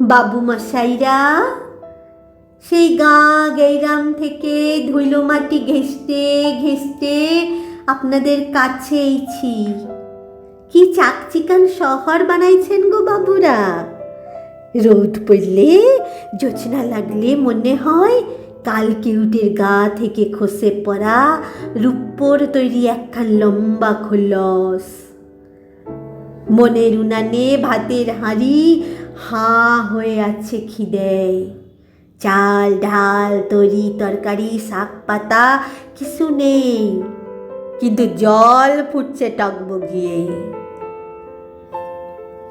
বাবু মশাইরা সেই গাঁ গেইরাম থেকে ধুলো মাটি ঘেঁষতে ঘেঁষতে আপনাদের কাছে এইছি। কি চাকচিকান শহর বানাইছেন গো বাবুরা। রোদ পড়লে জোছনা লাগলে মনে হয় কালকিউটের গা থেকে খসে পড়া রূপোর তৈরি একখান লম্বা খোলস। মনের উনানে ভাতের হাঁড়ি হাঁ হয়ে আছে খিদেয়। চাল ডাল তরি তরকারি শাক পাতা কিছু নেই, কিন্তু জল ফুটছে টকবগিয়ে।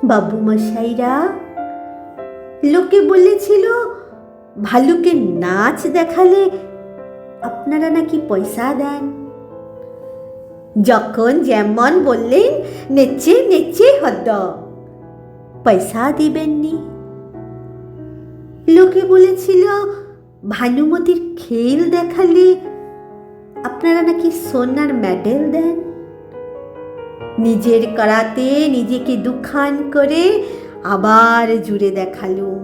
বাবু মশাইরা, লোকে বলেছিল ভালুকের নাচ দেখালে আপনারা নাকি পয়সা দেন। যখন যেমন বললেন নেচে নেচে হদ, পয়সা দিবেননি। লোকে বলেছিল ভানুমতির খেল দেখালে আপনারা নাকি সোনার মেডেল দেন। নিজের করাতে নিজেকে দুখান করে আবার জুড়ে দেখালুম।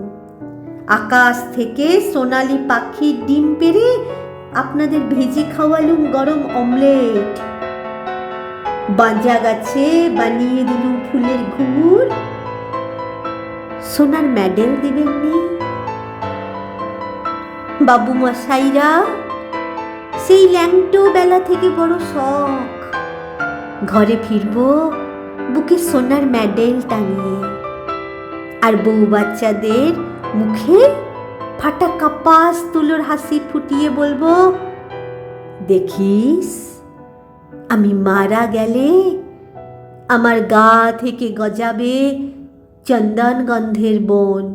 আকাশ থেকে সোনালি পাখির ডিম পেড়ে আপনাদের ভেজে খাওয়ালুম গরম অমলেট। বাঁজা গাছে বানিয়ে দিলুম ফুলের ঘুঙুর, সোনার মেডেল দিবেননি। বাবু মশাইরা, সেই ল্যাংটো বেলা থেকে বড় শখ, ঘরে ফিরব বুকে সোনার মেডেল টাঙিয়ে, আর বউ বাচ্চাদের মুখে ফাটা কাপাস তুলোর হাসি ফুটিয়ে বলবো, দেখিস আমি মারা গেলে আমার গা থেকে গজাবে চন্দন গন্ধের বন।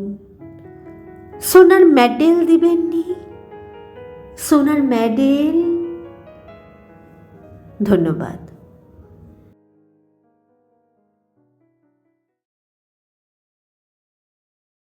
সোনার মেডেল দিবেননি, সোনার মেডেল। ধন্যবাদ।